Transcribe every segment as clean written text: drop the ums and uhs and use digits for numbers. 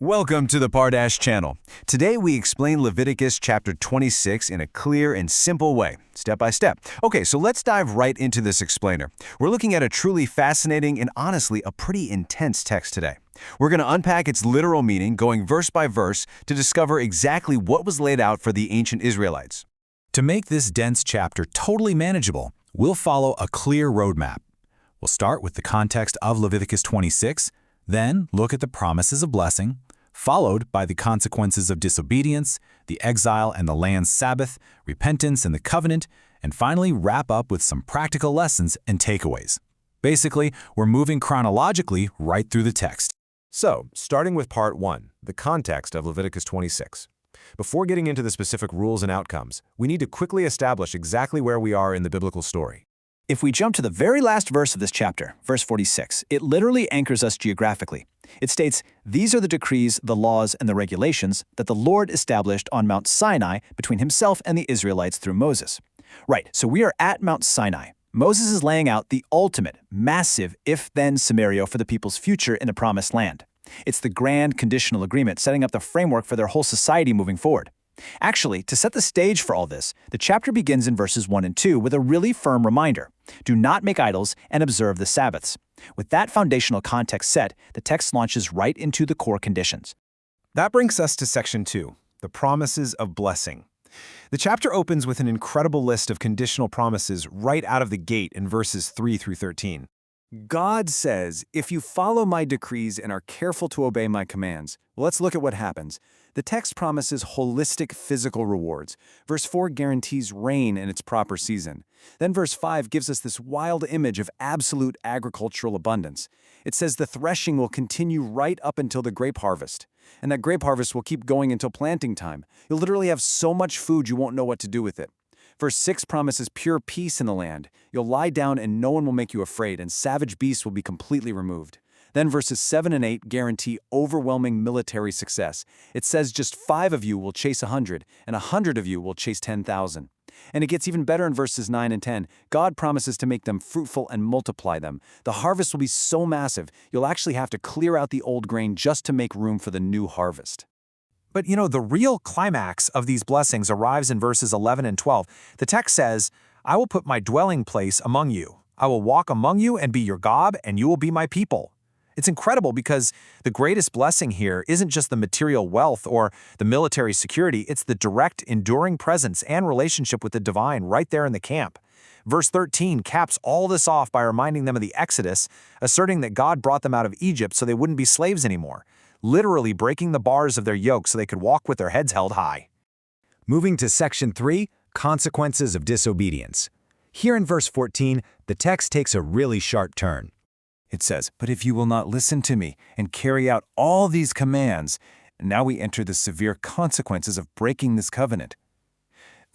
Welcome to the Pardash channel. Today we explain Leviticus chapter 26 in a clear and simple way, step by step. Okay, so let's dive right into this explainer. We're looking at a truly fascinating and honestly a pretty intense text today. We're going to unpack its literal meaning, going verse by verse to discover exactly what was laid out for the ancient Israelites. To make this dense chapter totally manageable, we'll follow a clear roadmap. We'll start with the context of Leviticus 26, then look at the promises of blessing, followed by the consequences of disobedience, the exile and the land's Sabbath, repentance and the covenant, and finally wrap up with some practical lessons and takeaways. Basically, we're moving chronologically right through the text. So, starting with part 1, the context of Leviticus 26. Before getting into the specific rules and outcomes, we need to quickly establish exactly where we are in the biblical story. If we jump to the very last verse of this chapter, verse 46, it literally anchors us geographically. It states, "These are the decrees, the laws, and the regulations that the Lord established on Mount Sinai between himself and the Israelites through Moses." Right, so we are at Mount Sinai. Moses is laying out the ultimate, massive if-then scenario for the people's future in the Promised Land. It's the grand conditional agreement setting up the framework for their whole society moving forward. Actually, to set the stage for all this, the chapter begins in verses 1 and 2 with a really firm reminder. Do not make idols and observe the Sabbaths. With that foundational context set, the text launches right into the core conditions. That brings us to section 2, the promises of blessing. The chapter opens with an incredible list of conditional promises right out of the gate in verses 3 through 13. God says, if you follow my decrees and are careful to obey my commands, let's look at what happens. The text promises holistic physical rewards. Verse 4 guarantees rain in its proper season. Then verse 5 gives us this wild image of absolute agricultural abundance. It says the threshing will continue right up until the grape harvest. And that grape harvest will keep going until planting time. You'll literally have so much food you won't know what to do with it. Verse 6 promises pure peace in the land. You'll lie down and no one will make you afraid, and savage beasts will be completely removed. Then verses 7 and 8 guarantee overwhelming military success. It says just 5 of you will chase 100, and 100 of you will chase 10,000. And it gets even better in verses 9 and 10. God promises to make them fruitful and multiply them. The harvest will be so massive, you'll actually have to clear out the old grain just to make room for the new harvest. But the real climax of these blessings arrives in verses 11 and 12. The text says, I will put my dwelling place among you. I will walk among you and be your God, and you will be my people. It's incredible because the greatest blessing here isn't just the material wealth or the military security, it's the direct, enduring presence and relationship with the divine right there in the camp. Verse 13 caps all this off by reminding them of the Exodus, asserting that God brought them out of Egypt so they wouldn't be slaves anymore, literally breaking the bars of their yoke so they could walk with their heads held high. Moving to section 3, consequences of disobedience. Here in verse 14, the text takes a really sharp turn. It says, "But if you will not listen to me and carry out all these commands," now we enter the severe consequences of breaking this covenant.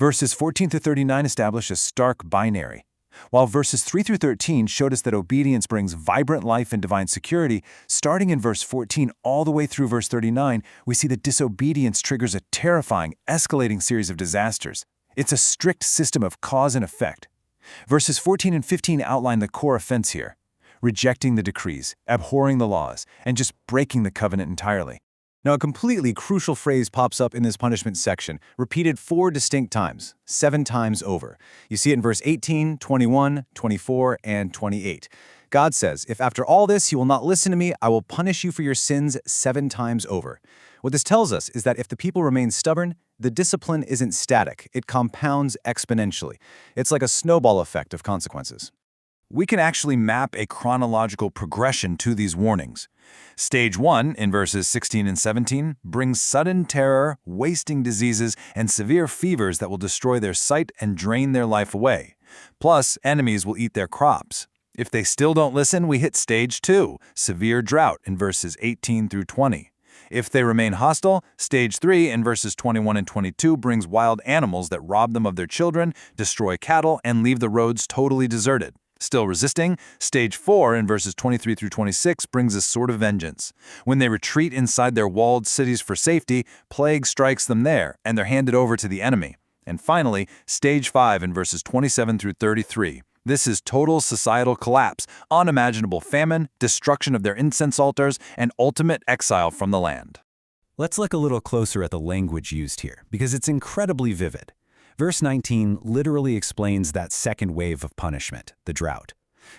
Verses 14 through 39 establish a stark binary. While verses 3 through 13 showed us that obedience brings vibrant life and divine security, starting in verse 14 all the way through verse 39, we see that disobedience triggers a terrifying, escalating series of disasters. It's a strict system of cause and effect. Verses 14 and 15 outline the core offense here: rejecting the decrees, abhorring the laws, and just breaking the covenant entirely. Now, a completely crucial phrase pops up in this punishment section, repeated 4 distinct times, 7 times over. You see it in verse 18, 21, 24, and 28. God says, "If after all this you will not listen to me, I will punish you for your sins 7 times over." What this tells us is that if the people remain stubborn, the discipline isn't static, it compounds exponentially. It's like a snowball effect of consequences. We can actually map a chronological progression to these warnings. Stage 1, in verses 16 and 17, brings sudden terror, wasting diseases, and severe fevers that will destroy their sight and drain their life away. Plus, enemies will eat their crops. If they still don't listen, we hit stage 2, severe drought, in verses 18 through 20. If they remain hostile, stage 3, in verses 21 and 22, brings wild animals that rob them of their children, destroy cattle, and leave the roads totally deserted. Still resisting, stage 4 in verses 23 through 26 brings a sword of vengeance. When they retreat inside their walled cities for safety, plague strikes them there, and they're handed over to the enemy. And finally, stage 5 in verses 27 through 33. This is total societal collapse, unimaginable famine, destruction of their incense altars, and ultimate exile from the land. Let's look a little closer at the language used here, because it's incredibly vivid. Verse 19 literally explains that second wave of punishment, the drought.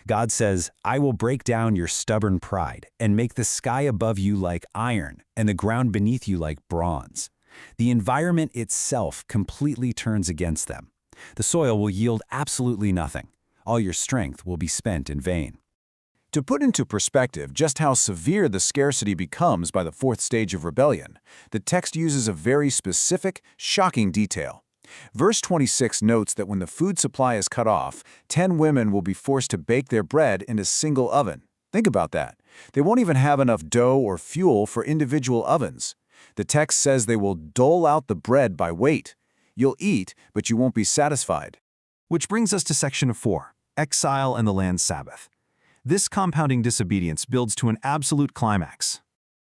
God says, "I will break down your stubborn pride and make the sky above you like iron and the ground beneath you like bronze." The environment itself completely turns against them. The soil will yield absolutely nothing. All your strength will be spent in vain. To put into perspective just how severe the scarcity becomes by the fourth stage of rebellion, the text uses a very specific, shocking detail. Verse 26 notes that when the food supply is cut off, 10 women will be forced to bake their bread in a single oven. Think about that. They won't even have enough dough or fuel for individual ovens. The text says they will dole out the bread by weight. You'll eat, but you won't be satisfied. Which brings us to section 4, exile and the land Sabbath. This compounding disobedience builds to an absolute climax.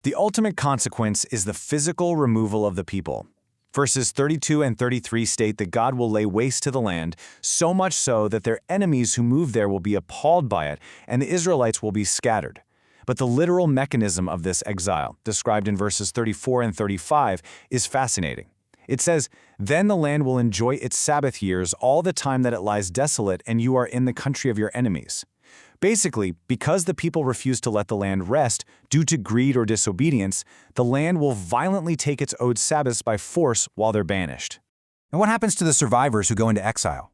The ultimate consequence is the physical removal of the people. Verses 32 and 33 state that God will lay waste to the land, so much so that their enemies who move there will be appalled by it, and the Israelites will be scattered. But the literal mechanism of this exile, described in verses 34 and 35, is fascinating. It says, "Then the land will enjoy its Sabbath years all the time that it lies desolate and you are in the country of your enemies." Basically, because the people refuse to let the land rest due to greed or disobedience, the land will violently take its owed Sabbaths by force while they're banished. And what happens to the survivors who go into exile?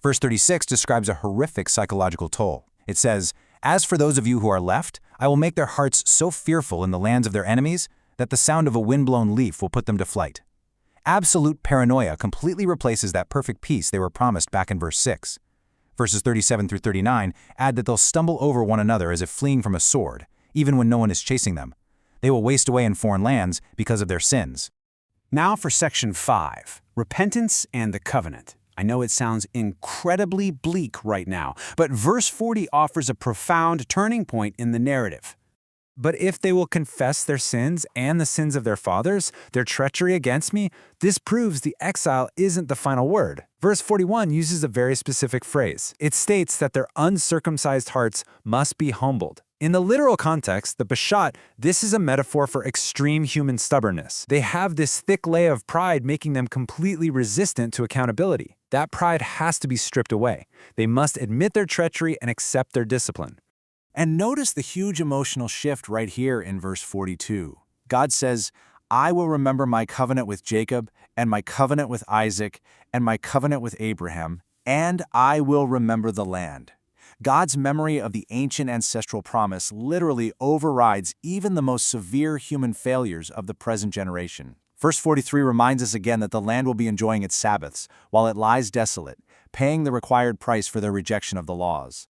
Verse 36 describes a horrific psychological toll. It says, "As for those of you who are left, I will make their hearts so fearful in the lands of their enemies that the sound of a wind-blown leaf will put them to flight." Absolute paranoia completely replaces that perfect peace they were promised back in verse 6. Verses 37 through 39 add that they'll stumble over one another as if fleeing from a sword, even when no one is chasing them. They will waste away in foreign lands because of their sins. Now for section 5, repentance and the covenant. I know it sounds incredibly bleak right now, but verse 40 offers a profound turning point in the narrative. But if they will confess their sins and the sins of their fathers, their treachery against me, this proves the exile isn't the final word. Verse 41 uses a very specific phrase. It states that their uncircumcised hearts must be humbled. In the literal context, the Peshat, this is a metaphor for extreme human stubbornness. They have this thick layer of pride making them completely resistant to accountability. That pride has to be stripped away. They must admit their treachery and accept their discipline. And notice the huge emotional shift right here in verse 42. God says, "I will remember my covenant with Jacob, and my covenant with Isaac, and my covenant with Abraham, and I will remember the land." God's memory of the ancient ancestral promise literally overrides even the most severe human failures of the present generation. Verse 43 reminds us again that the land will be enjoying its Sabbaths, while it lies desolate, paying the required price for their rejection of the laws.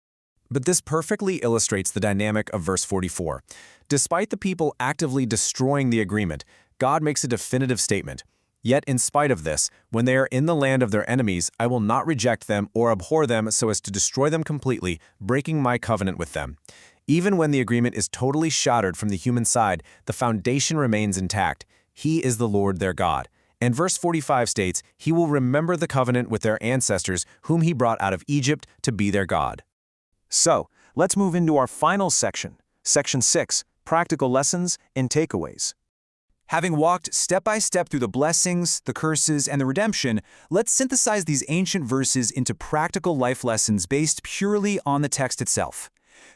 But this perfectly illustrates the dynamic of verse 44. Despite the people actively destroying the agreement, God makes a definitive statement. "Yet in spite of this, when they are in the land of their enemies, I will not reject them or abhor them so as to destroy them completely, breaking my covenant with them." Even when the agreement is totally shattered from the human side, the foundation remains intact. He is the Lord their God. And verse 45 states, "He will remember the covenant with their ancestors, whom he brought out of Egypt to be their God." So, let's move into our final section, section 6, practical lessons and takeaways. Having walked step by step through the blessings, the curses, and the redemption, let's synthesize these ancient verses into practical life lessons based purely on the text itself.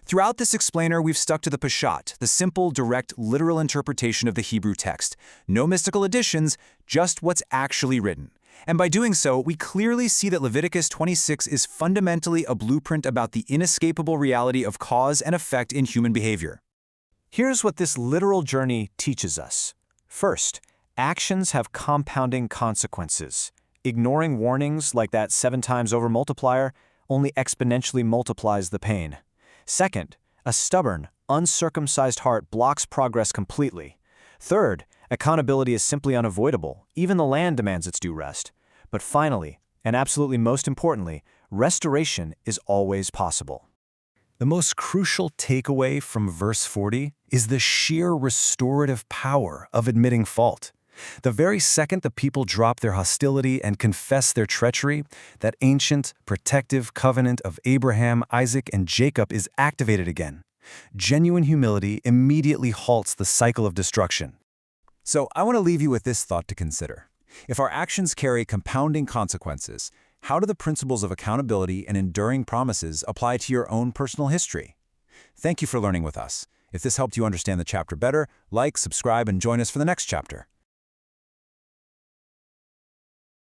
Throughout this explainer, we've stuck to the Peshat, the simple, direct, literal interpretation of the Hebrew text. No mystical additions, just what's actually written. And by doing so, we clearly see that Leviticus 26 is fundamentally a blueprint about the inescapable reality of cause and effect in human behavior. Here's what this literal journey teaches us. First, actions have compounding consequences. Ignoring warnings like that 7 times over multiplier only exponentially multiplies the pain. Second, a stubborn, uncircumcised heart blocks progress completely. Third, accountability is simply unavoidable. Even the land demands its due rest. But finally, and absolutely most importantly, restoration is always possible. The most crucial takeaway from verse 40 is the sheer restorative power of admitting fault. The very second the people drop their hostility and confess their treachery, that ancient, protective covenant of Abraham, Isaac, and Jacob is activated again. Genuine humility immediately halts the cycle of destruction. So I want to leave you with this thought to consider. If our actions carry compounding consequences, how do the principles of accountability and enduring promises apply to your own personal history? Thank you for learning with us. If this helped you understand the chapter better, like, subscribe, and join us for the next chapter.